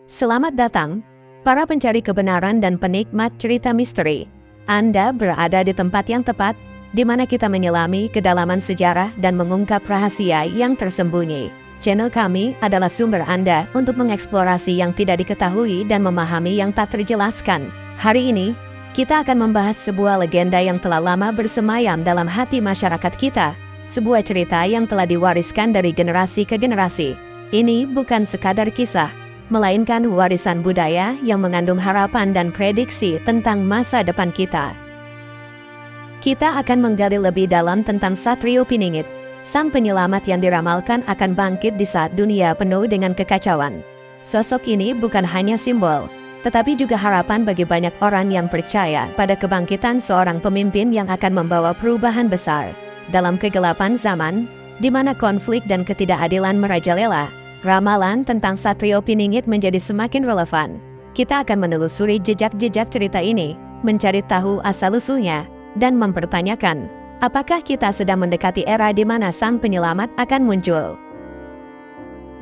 Selamat datang, para pencari kebenaran dan penikmat cerita misteri. Anda berada di tempat yang tepat, di mana kita menyelami kedalaman sejarah dan mengungkap rahasia yang tersembunyi. Channel kami adalah sumber Anda untuk mengeksplorasi yang tidak diketahui dan memahami yang tak terjelaskan. Hari ini, kita akan membahas sebuah legenda yang telah lama bersemayam dalam hati masyarakat kita. Sebuah cerita yang telah diwariskan dari generasi ke generasi. Ini bukan sekadar kisah, melainkan warisan budaya yang mengandung harapan dan prediksi tentang masa depan kita. Kita akan menggali lebih dalam tentang Satrio Piningit, sang penyelamat yang diramalkan akan bangkit di saat dunia penuh dengan kekacauan. Sosok ini bukan hanya simbol, tetapi juga harapan bagi banyak orang yang percaya pada kebangkitan seorang pemimpin yang akan membawa perubahan besar. Dalam kegelapan zaman, di mana konflik dan ketidakadilan merajalela, ramalan tentang Satrio Piningit menjadi semakin relevan. Kita akan menelusuri jejak-jejak cerita ini, mencari tahu asal-usulnya, dan mempertanyakan, apakah kita sedang mendekati era di mana sang penyelamat akan muncul?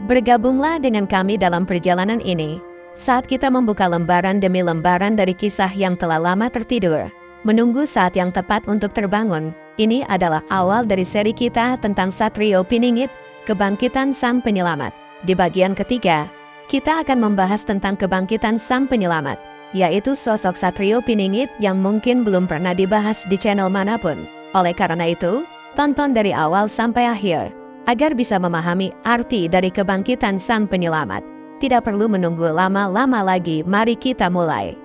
Bergabunglah dengan kami dalam perjalanan ini, saat kita membuka lembaran demi lembaran dari kisah yang telah lama tertidur, menunggu saat yang tepat untuk terbangun. Ini adalah awal dari seri kita tentang Satrio Piningit, kebangkitan sang penyelamat. Di bagian ketiga, kita akan membahas tentang kebangkitan sang penyelamat, yaitu sosok Satrio Piningit yang mungkin belum pernah dibahas di channel manapun. Oleh karena itu, tonton dari awal sampai akhir, agar bisa memahami arti dari kebangkitan sang penyelamat. Tidak perlu menunggu lama-lama lagi, mari kita mulai.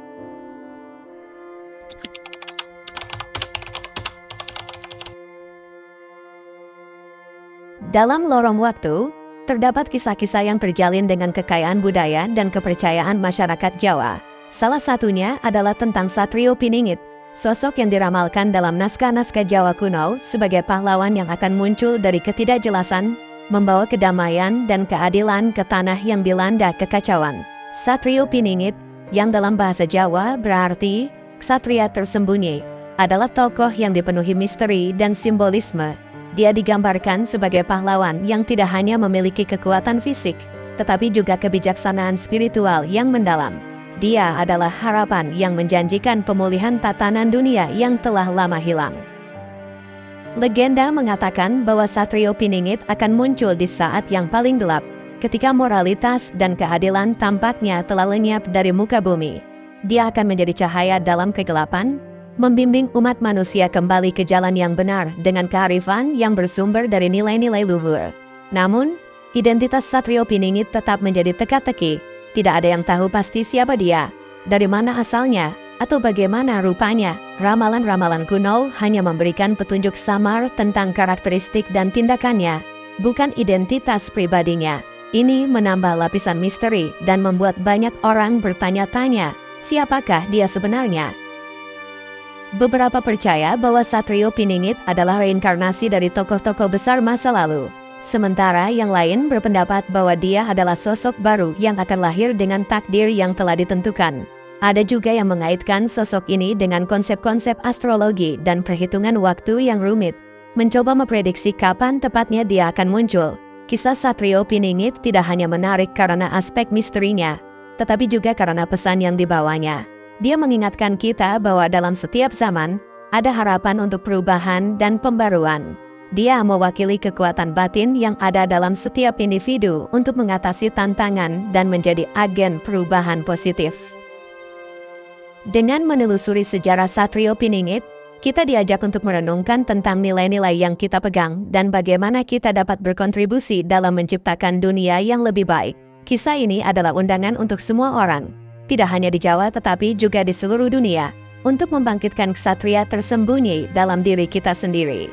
Dalam lorong waktu, terdapat kisah-kisah yang terjalin dengan kekayaan budaya dan kepercayaan masyarakat Jawa. Salah satunya adalah tentang Satrio Piningit, sosok yang diramalkan dalam naskah-naskah Jawa kuno sebagai pahlawan yang akan muncul dari ketidakjelasan, membawa kedamaian dan keadilan ke tanah yang dilanda kekacauan. Satrio Piningit, yang dalam bahasa Jawa berarti ksatria tersembunyi, adalah tokoh yang dipenuhi misteri dan simbolisme. Dia digambarkan sebagai pahlawan yang tidak hanya memiliki kekuatan fisik, tetapi juga kebijaksanaan spiritual yang mendalam. Dia adalah harapan yang menjanjikan pemulihan tatanan dunia yang telah lama hilang. Legenda mengatakan bahwa Satrio Piningit akan muncul di saat yang paling gelap, ketika moralitas dan keadilan tampaknya telah lenyap dari muka bumi. Dia akan menjadi cahaya dalam kegelapan, membimbing umat manusia kembali ke jalan yang benar dengan kearifan yang bersumber dari nilai-nilai luhur. Namun, identitas Satrio Piningit tetap menjadi teka-teki. Tidak ada yang tahu pasti siapa dia, dari mana asalnya, atau bagaimana rupanya. Ramalan-ramalan kuno hanya memberikan petunjuk samar tentang karakteristik dan tindakannya, bukan identitas pribadinya. Ini menambah lapisan misteri dan membuat banyak orang bertanya-tanya, siapakah dia sebenarnya? Beberapa percaya bahwa Satrio Piningit adalah reinkarnasi dari tokoh-tokoh besar masa lalu. Sementara yang lain berpendapat bahwa dia adalah sosok baru yang akan lahir dengan takdir yang telah ditentukan. Ada juga yang mengaitkan sosok ini dengan konsep-konsep astrologi dan perhitungan waktu yang rumit, mencoba memprediksi kapan tepatnya dia akan muncul. Kisah Satrio Piningit tidak hanya menarik karena aspek misterinya, tetapi juga karena pesan yang dibawanya. Dia mengingatkan kita bahwa dalam setiap zaman, ada harapan untuk perubahan dan pembaruan. Dia mewakili kekuatan batin yang ada dalam setiap individu untuk mengatasi tantangan dan menjadi agen perubahan positif. Dengan menelusuri sejarah Satrio Piningit, kita diajak untuk merenungkan tentang nilai-nilai yang kita pegang dan bagaimana kita dapat berkontribusi dalam menciptakan dunia yang lebih baik. Kisah ini adalah undangan untuk semua orang, tidak hanya di Jawa tetapi juga di seluruh dunia, untuk membangkitkan ksatria tersembunyi dalam diri kita sendiri.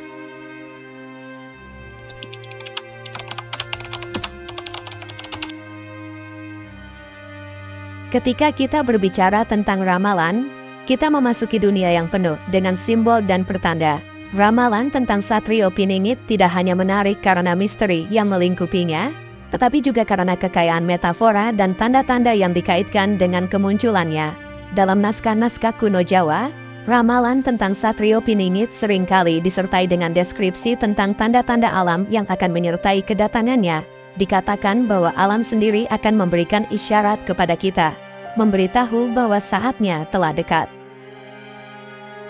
Ketika kita berbicara tentang ramalan, kita memasuki dunia yang penuh dengan simbol dan pertanda. Ramalan tentang Satrio Piningit tidak hanya menarik karena misteri yang melingkupinya, tetapi juga karena kekayaan metafora dan tanda-tanda yang dikaitkan dengan kemunculannya. Dalam naskah-naskah kuno Jawa, ramalan tentang Satrio Piningit seringkali disertai dengan deskripsi tentang tanda-tanda alam yang akan menyertai kedatangannya. dikatakan bahwa alam sendiri akan memberikan isyarat kepada kita, memberitahu bahwa saatnya telah dekat.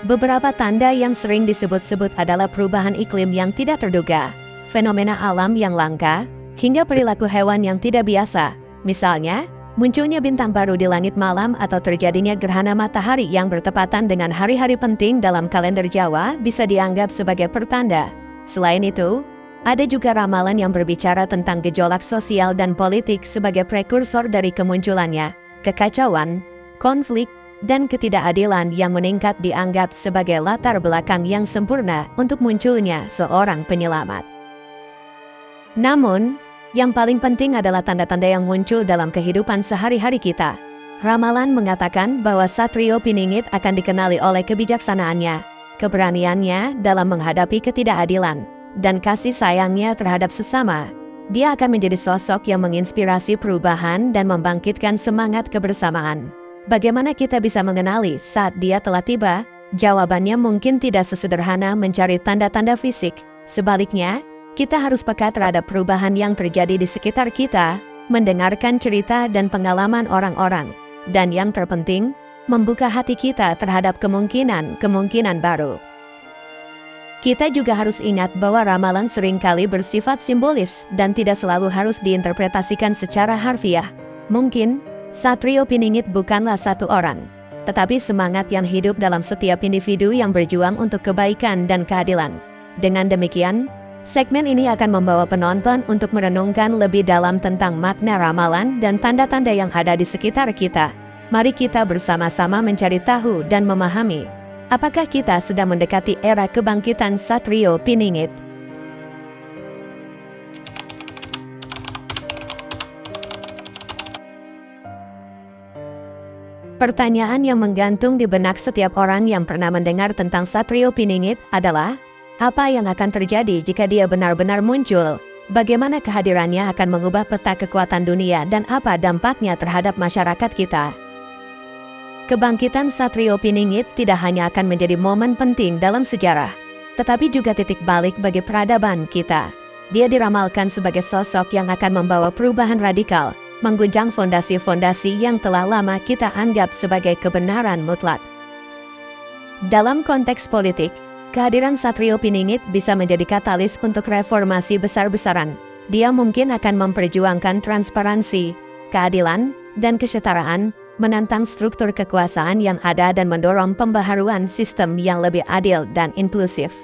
Beberapa tanda yang sering disebut-sebut adalah perubahan iklim yang tidak terduga, fenomena alam yang langka, hingga perilaku hewan yang tidak biasa. Misalnya, munculnya bintang baru di langit malam atau terjadinya gerhana matahari yang bertepatan dengan hari-hari penting dalam kalender Jawa bisa dianggap sebagai pertanda. Selain itu, ada juga ramalan yang berbicara tentang gejolak sosial dan politik sebagai prekursor dari kemunculannya kekacauan, konflik, dan ketidakadilan yang meningkat dianggap sebagai latar belakang yang sempurna untuk munculnya seorang penyelamat. Namun, yang paling penting adalah tanda-tanda yang muncul dalam kehidupan sehari-hari kita. Ramalan mengatakan bahwa Satrio Piningit akan dikenali oleh kebijaksanaannya, keberaniannya dalam menghadapi ketidakadilan, dan kasih sayangnya terhadap sesama. Dia akan menjadi sosok yang menginspirasi perubahan dan membangkitkan semangat kebersamaan. Bagaimana kita bisa mengenali saat dia telah tiba? Jawabannya mungkin tidak sesederhana mencari tanda-tanda fisik. Sebaliknya, kita harus peka terhadap perubahan yang terjadi di sekitar kita, mendengarkan cerita dan pengalaman orang-orang, dan yang terpenting, membuka hati kita terhadap kemungkinan baru. Kita juga harus ingat bahwa ramalan seringkali bersifat simbolis dan tidak selalu harus diinterpretasikan secara harfiah. Mungkin, Satrio Piningit bukanlah satu orang, tetapi semangat yang hidup dalam setiap individu yang berjuang untuk kebaikan dan keadilan. Dengan demikian, segmen ini akan membawa penonton untuk merenungkan lebih dalam tentang makna ramalan dan tanda-tanda yang ada di sekitar kita. Mari kita bersama-sama mencari tahu dan memahami, apakah kita sedang mendekati era kebangkitan Satrio Piningit? Pertanyaan yang menggantung di benak setiap orang yang pernah mendengar tentang Satrio Piningit adalah, apa yang akan terjadi jika dia benar-benar muncul? Bagaimana kehadirannya akan mengubah peta kekuatan dunia dan apa dampaknya terhadap masyarakat kita? Kebangkitan Satrio Piningit tidak hanya akan menjadi momen penting dalam sejarah, tetapi juga titik balik bagi peradaban kita. Dia diramalkan sebagai sosok yang akan membawa perubahan radikal, mengguncang fondasi-fondasi yang telah lama kita anggap sebagai kebenaran mutlak. Dalam konteks politik, kehadiran Satrio Piningit bisa menjadi katalis untuk reformasi besar-besaran. Dia mungkin akan memperjuangkan transparansi, keadilan, dan kesetaraan, menantang struktur kekuasaan yang ada dan mendorong pembaharuan sistem yang lebih adil dan inklusif.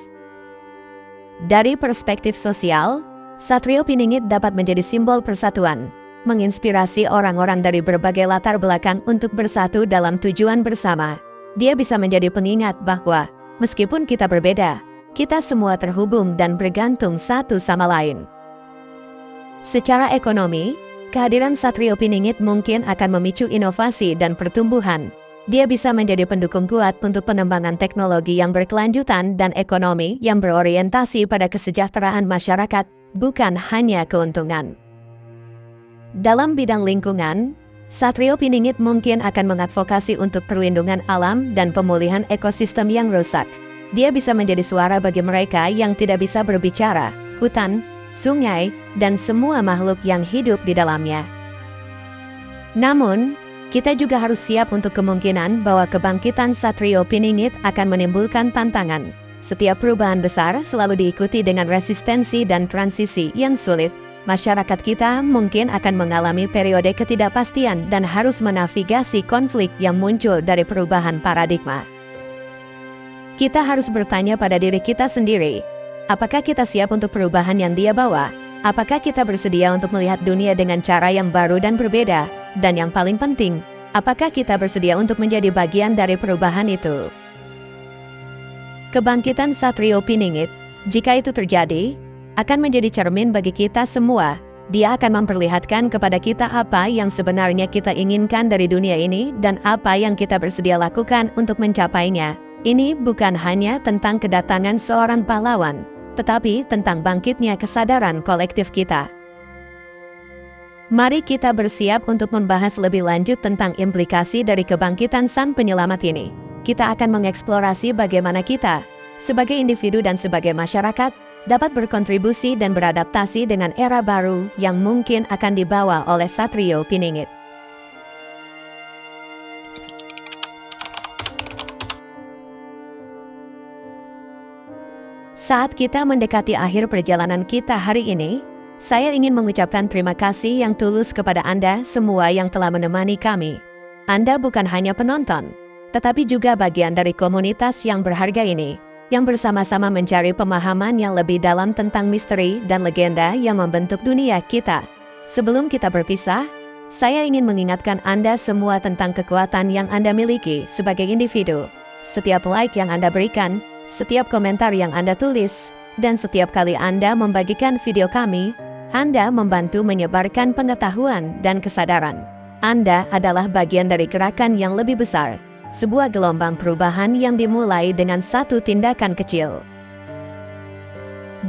Dari perspektif sosial, Satrio Piningit dapat menjadi simbol persatuan, menginspirasi orang-orang dari berbagai latar belakang untuk bersatu dalam tujuan bersama. Dia bisa menjadi pengingat bahwa, meskipun kita berbeda, kita semua terhubung dan bergantung satu sama lain. Secara ekonomi, kehadiran Satrio Piningit mungkin akan memicu inovasi dan pertumbuhan. Dia bisa menjadi pendukung kuat untuk pengembangan teknologi yang berkelanjutan dan ekonomi yang berorientasi pada kesejahteraan masyarakat, bukan hanya keuntungan. Dalam bidang lingkungan, Satrio Piningit mungkin akan mengadvokasi untuk perlindungan alam dan pemulihan ekosistem yang rusak. Dia bisa menjadi suara bagi mereka yang tidak bisa berbicara, hutan, sungai, dan semua makhluk yang hidup di dalamnya. Namun, kita juga harus siap untuk kemungkinan bahwa kebangkitan Satrio Piningit akan menimbulkan tantangan. Setiap perubahan besar selalu diikuti dengan resistensi dan transisi yang sulit. Masyarakat kita mungkin akan mengalami periode ketidakpastian dan harus menavigasi konflik yang muncul dari perubahan paradigma. Kita harus bertanya pada diri kita sendiri, apakah kita siap untuk perubahan yang dia bawa? Apakah kita bersedia untuk melihat dunia dengan cara yang baru dan berbeda? Dan yang paling penting, apakah kita bersedia untuk menjadi bagian dari perubahan itu? Kebangkitan Satrio Piningit, jika itu terjadi, akan menjadi cermin bagi kita semua. Dia akan memperlihatkan kepada kita apa yang sebenarnya kita inginkan dari dunia ini dan apa yang kita bersedia lakukan untuk mencapainya. Ini bukan hanya tentang kedatangan seorang pahlawan, tetapi tentang bangkitnya kesadaran kolektif kita. Mari kita bersiap untuk membahas lebih lanjut tentang implikasi dari kebangkitan sang penyelamat ini. Kita akan mengeksplorasi bagaimana kita, sebagai individu dan sebagai masyarakat, dapat berkontribusi dan beradaptasi dengan era baru yang mungkin akan dibawa oleh Satrio Piningit. Saat kita mendekati akhir perjalanan kita hari ini, saya ingin mengucapkan terima kasih yang tulus kepada Anda semua yang telah menemani kami. Anda bukan hanya penonton, tetapi juga bagian dari komunitas yang berharga ini, yang bersama-sama mencari pemahaman yang lebih dalam tentang misteri dan legenda yang membentuk dunia kita. Sebelum kita berpisah, saya ingin mengingatkan Anda semua tentang kekuatan yang Anda miliki sebagai individu. Setiap like yang Anda berikan, setiap komentar yang Anda tulis, dan setiap kali Anda membagikan video kami, Anda membantu menyebarkan pengetahuan dan kesadaran. Anda adalah bagian dari gerakan yang lebih besar, sebuah gelombang perubahan yang dimulai dengan satu tindakan kecil.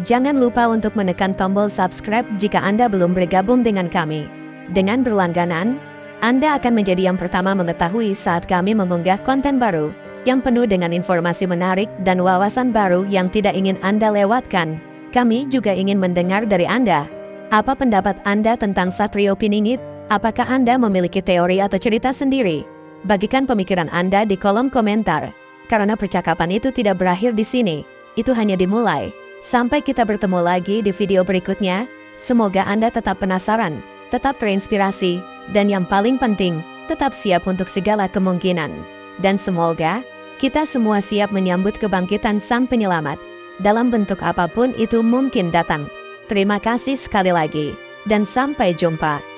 Jangan lupa untuk menekan tombol subscribe jika Anda belum bergabung dengan kami. Dengan berlangganan, Anda akan menjadi yang pertama mengetahui saat kami mengunggah konten baru, yang penuh dengan informasi menarik dan wawasan baru yang tidak ingin Anda lewatkan. Kami juga ingin mendengar dari Anda. Apa pendapat Anda tentang Satrio Piningit? Apakah Anda memiliki teori atau cerita sendiri? Bagikan pemikiran Anda di kolom komentar. Karena percakapan itu tidak berakhir di sini, itu hanya dimulai. Sampai kita bertemu lagi di video berikutnya, semoga Anda tetap penasaran, tetap terinspirasi, dan yang paling penting, tetap siap untuk segala kemungkinan. Dan semoga kita semua siap menyambut kebangkitan Sang Penyelamat, dalam bentuk apapun itu mungkin datang. Terima kasih sekali lagi, dan sampai jumpa.